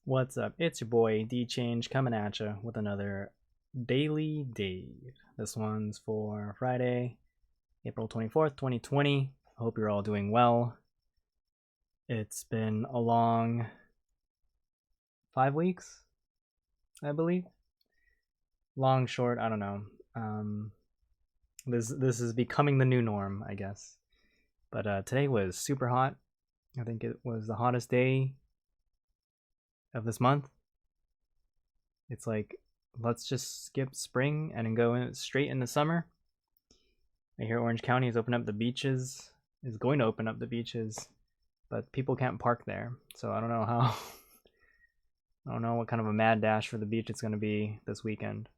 What's up? It's your boy D Change coming at you with another Daily Dave. This one's for Friday, April 24th, 2020. I hope you're all doing well. It's been a long 5 weeks, I believe. Long, short, I don't know. This is becoming the new norm, I guess. But today was super hot. I think it was the hottest day of this month. It's like, let's just skip spring and go straight into summer. I hear Orange County is going to open up the beaches, but people can't park there. So I don't know how. I don't know what kind of a mad dash for the beach it's going to be this weekend.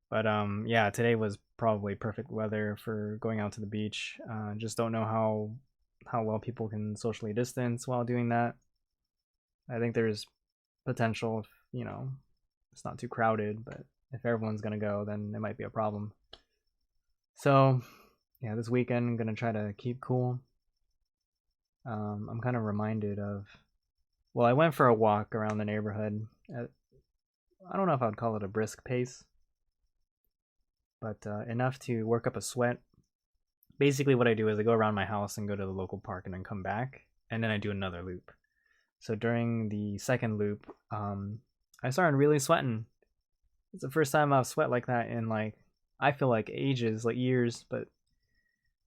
But yeah, today was probably perfect weather for going out to the beach. Just don't know how well people can socially distance while doing that. I think there's potential if, it's not too crowded, but if everyone's going to go, then it might be a problem. So, yeah, this weekend I'm going to try to keep cool. I'm kind of reminded of, well, I went for a walk around the neighborhood at, I don't know if I would call it a brisk pace, but enough to work up a sweat. Basically what I do is I go around my house and go to the local park and then come back, and then I do another loop. So during the second loop, I started really sweating. It's the first time I've sweat like that in I feel like ages, like years, but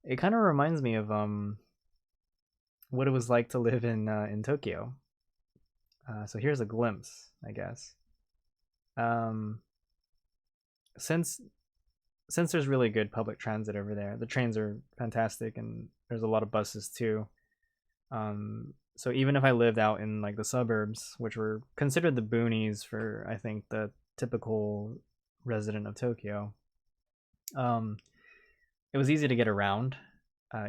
it kind of reminds me of what it was like to live in Tokyo. So here's a glimpse, I guess. Since there's really good public transit over there, the trains are fantastic, and there's a lot of buses too. So even if I lived out in the suburbs, which were considered the boonies for I think the typical resident of Tokyo, it was easy to get around.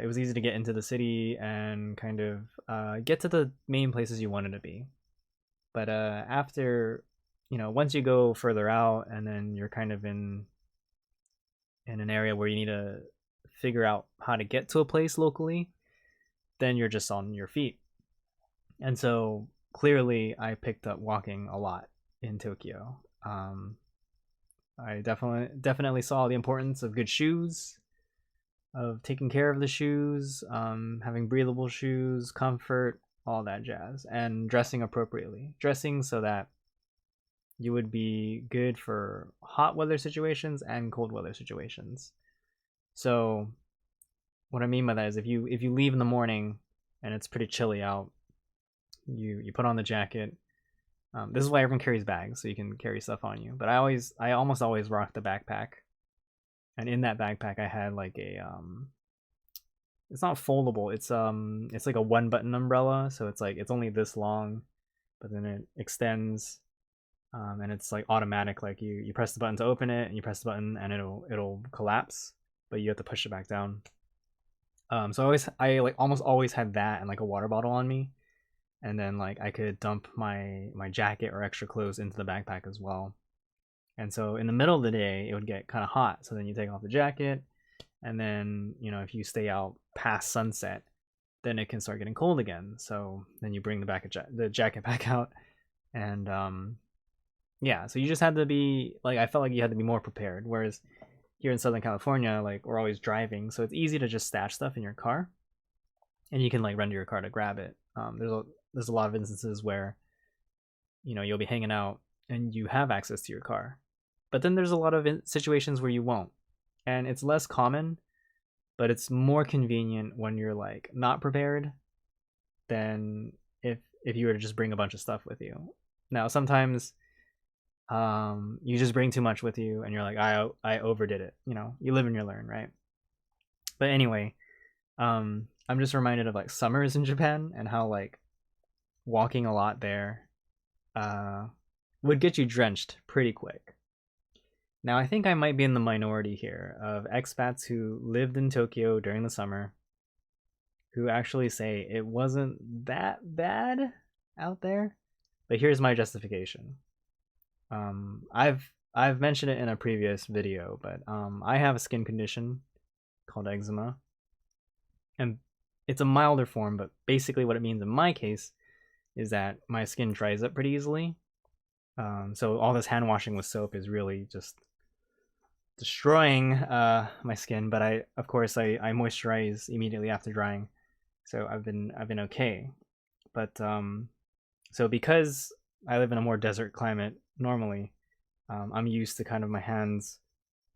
It was easy to get into the city and kind of get to the main places you wanted to be. But after, once you go further out and then you're kind of in an area where you need to figure out how to get to a place locally, then you're just on your feet. And so clearly I picked up walking a lot in Tokyo. I definitely saw the importance of good shoes, of taking care of the shoes, having breathable shoes, comfort, all that jazz, and dressing appropriately. Dressing so that you would be good for hot weather situations and cold weather situations. So what I mean by that is if you leave in the morning and it's pretty chilly out, you put on the jacket. This is why everyone carries bags, so you can carry stuff on you. But I almost always rock the backpack, and in that backpack I had it's not foldable. It's like a one button umbrella, so it's only this long, but then it extends, and it's automatic. Like you press the button to open it, and you press the button, and it'll collapse, but you have to push it back down. So I almost always had that and a water bottle on me, and then I could dump my jacket or extra clothes into the backpack as well. And so in the middle of the day it would get kind of hot, so then you take off the jacket, and then if you stay out past sunset, then it can start getting cold again. So then you bring the jacket back out, and yeah, so you just had to be I felt like you had to be more prepared. Whereas here in Southern California, we're always driving, so it's easy to just stash stuff in your car, and you can run to your car to grab it. There's a lot of instances where you'll be hanging out and you have access to your car, but then there's a lot of situations where you won't, and it's less common, but it's more convenient when you're not prepared than if you were to just bring a bunch of stuff with you. Now sometimes you just bring too much with you and you're I overdid it. You live and you learn, right? But anyway, I'm just reminded of summers in Japan and how walking a lot there would get you drenched pretty quick. Now I think I might be in the minority here of expats who lived in Tokyo during the summer who actually say it wasn't that bad out there. But here's my justification. I've mentioned it in a previous video, but I have a skin condition called eczema, and it's a milder form, but basically what it means in my case is that my skin dries up pretty easily. So all this hand washing with soap is really just destroying my skin. But of course, I moisturize immediately after drying, so I've been okay. But so because I live in a more desert climate normally, I'm used to kind of my hands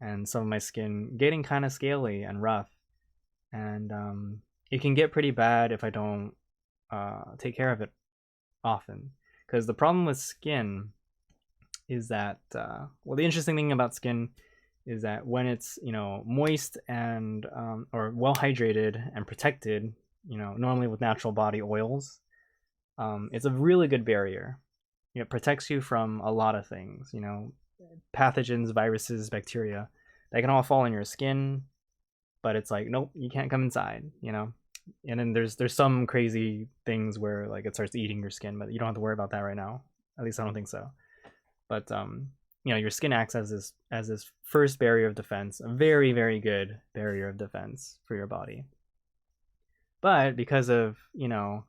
and some of my skin getting kind of scaly and rough, and it can get pretty bad if I don't take care of it often. Because the problem with skin is that, well, the interesting thing about skin is that when it's, you know, moist and or well hydrated and protected, you know, normally with natural body oils, it's a really good barrier. It protects you from a lot of things, you know, pathogens, viruses, bacteria. They can all fall in your skin, but it's like, nope, you can't come inside, you know. And then there's some crazy things where like it starts eating your skin, but you don't have to worry about that right now. At least I don't think so. But you know, your skin acts as this first barrier of defense, a very, very good barrier of defense for your body. But because of, you know,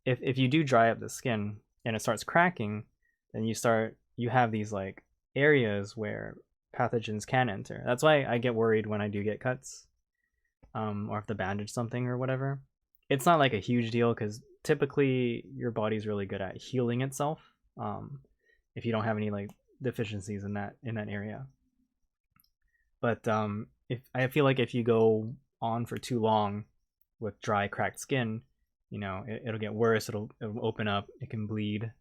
if you do dry up the skin and it starts cracking, then you have these like areas where pathogens can enter. That's why I get worried when I do get cuts, or if the bandage something or whatever. It's not like a huge deal because typically your body's really good at healing itself, if you don't have any like deficiencies in that area. But if I feel like if you go on for too long with dry, cracked skin, you know, it'll get worse. It'll open up. It can bleed,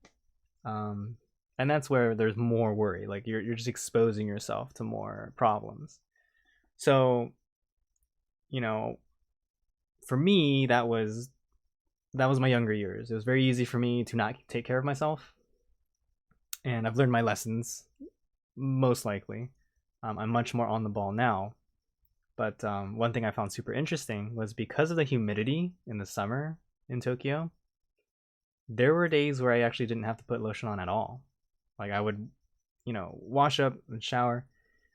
and that's where there's more worry. Like you're just exposing yourself to more problems. So, you know, for me, that was my younger years. It was very easy for me to not take care of myself, and I've learned my lessons. Most likely, I'm much more on the ball now. But one thing I found super interesting was because of the humidity in the summer in Tokyo, there were days where I actually didn't have to put lotion on at all. Like I would, you know, wash up and shower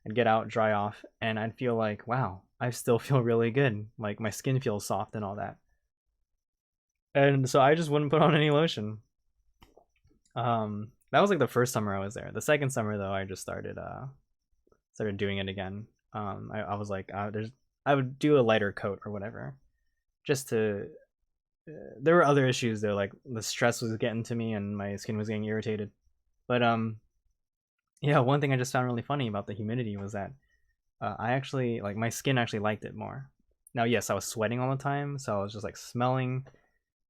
and get out, dry off, and I'd feel like, wow, I still feel really good. Like my skin feels soft and all that. And so I just wouldn't put on any lotion. That was like the first summer I was there. The second summer though, I just started doing it again. I was like, I would do a lighter coat or whatever, just to. There were other issues though, like the stress was getting to me and my skin was getting irritated. But yeah, one thing I just found really funny about the humidity was that I actually like my skin actually liked it more. Now, yes, I was sweating all the time, so I was just like smelling,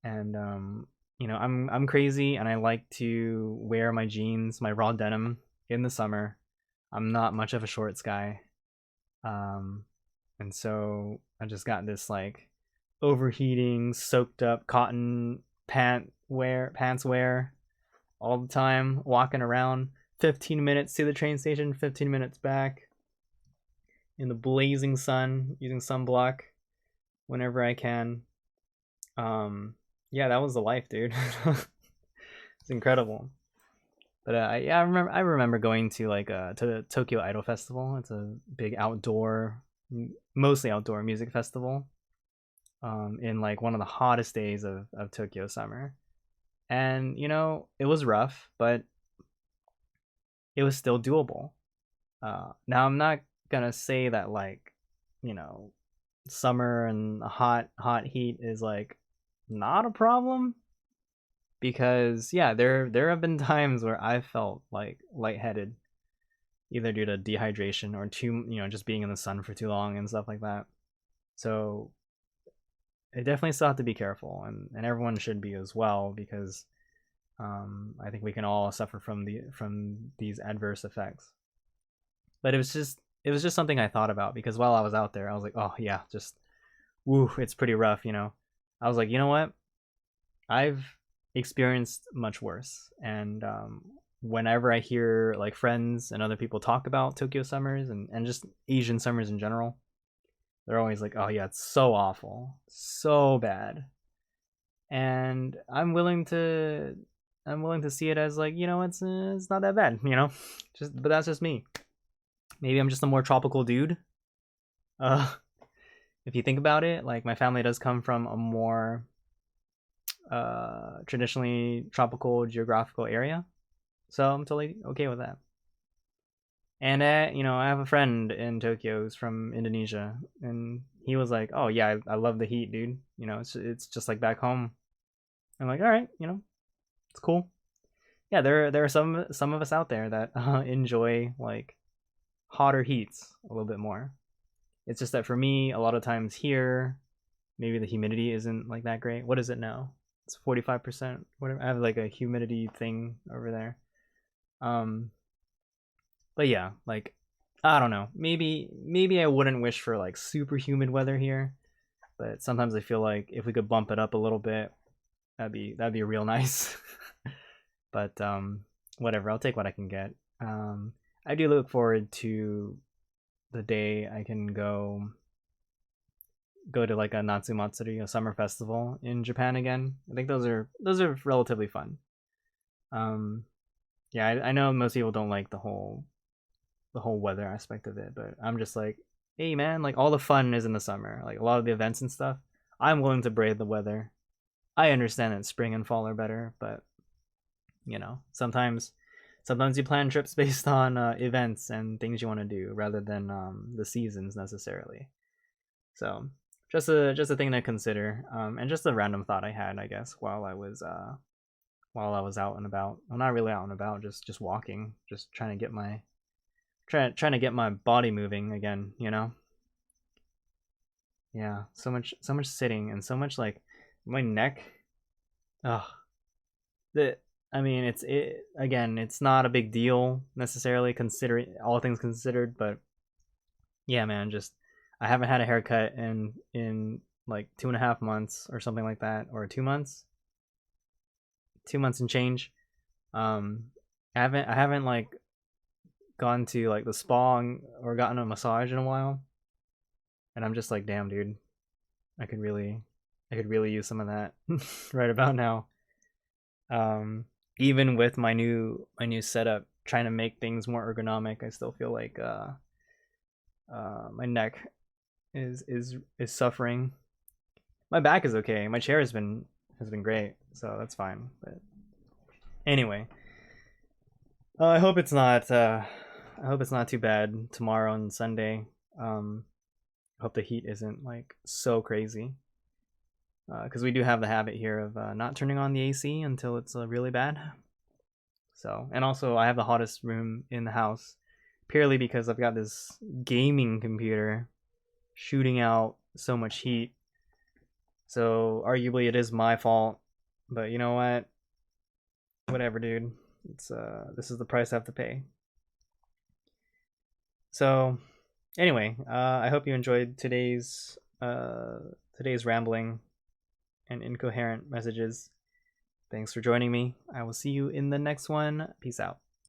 and you know, I'm crazy and I like to wear my jeans, my raw denim in the summer. I'm not much of a shorts guy. And so I just got this like overheating, soaked up cotton pants wear all the time, walking around 15 minutes to the train station, 15 minutes back in the blazing sun, using sunblock whenever I can. Yeah, that was the life, dude. It's incredible. But yeah, I remember going to like to the Tokyo Idol Festival. It's a big outdoor, mostly outdoor music festival. In like one of the hottest days of Tokyo summer, and you know it was rough, but it was still doable. Now I'm not gonna say that like, you know, summer and hot heat is like not a problem, because yeah, there have been times where I felt like lightheaded, either due to dehydration or too, you know, just being in the sun for too long and stuff like that. So I definitely still have to be careful, and everyone should be as well, because I think we can all suffer from these adverse effects. But it was just something I thought about, because while I was out there, I was like, oh yeah, just woo, it's pretty rough, you know. I was like, you know what? I've experienced much worse, and whenever I hear like friends and other people talk about Tokyo summers and just Asian summers in general, they're always like, oh yeah, it's so awful, so bad. And I'm willing to see it as like, you know, it's not that bad, you know. But that's just me. Maybe I'm just a more tropical dude. Uh if you think about it, like my family does come from a more traditionally tropical geographical area, so I'm totally okay with that. And you know, I have a friend in Tokyo who's from Indonesia, and he was like, "Oh yeah, I love the heat, dude. You know, it's just like back home." I'm like, "All right, you know, it's cool." Yeah, there are some of us out there that enjoy like hotter heats a little bit more. It's just that for me, a lot of times here, maybe the humidity isn't like that great. What is it now? It's 45%. Whatever. I have like a humidity thing over there. Um, but yeah, like I don't know. Maybe I wouldn't wish for like super humid weather here, but sometimes I feel like if we could bump it up a little bit, that'd be real nice. But whatever, I'll take what I can get. I do look forward to the day I can go to like a Natsumatsuri, a summer festival in Japan again. I think those are relatively fun. Um, yeah, I know most people don't like the whole weather aspect of it, but I'm just like, hey man, like all the fun is in the summer. Like a lot of the events and stuff, I'm willing to brave the weather. I understand that spring and fall are better, but you know, sometimes you plan trips based on events and things you want to do rather than the seasons necessarily. So just a thing to consider, and just a random thought I had, I guess, while I was out and about. Well, not really out and about, just walking, just trying to get my body moving again. You know, yeah. So much sitting and so much like my neck. Ugh. The I mean, it again. It's not a big deal necessarily, considering all things considered, but yeah, man, just I haven't had a haircut in like 2.5 months or something like that, or 2 months, 2 months and change. Um, I haven't like gone to like the spa or gotten a massage in a while, and I'm just like, damn, dude, I could really, I could really use some of that right about now. Um, Even with my new setup, trying to make things more ergonomic, I still feel like my neck is suffering. My back is okay. My chair has been great, so that's fine. But anyway, I hope it's not. I hope it's not too bad tomorrow and Sunday. I hope the heat isn't like so crazy. Because we do have the habit here of not turning on the AC until it's really bad. So, and also I have the hottest room in the house, purely because I've got this gaming computer shooting out so much heat. So arguably it is my fault, but you know what? Whatever, dude. It's this is the price I have to pay. So anyway, I hope you enjoyed today's rambling and incoherent messages. Thanks for joining me. I will see you in the next one. Peace out.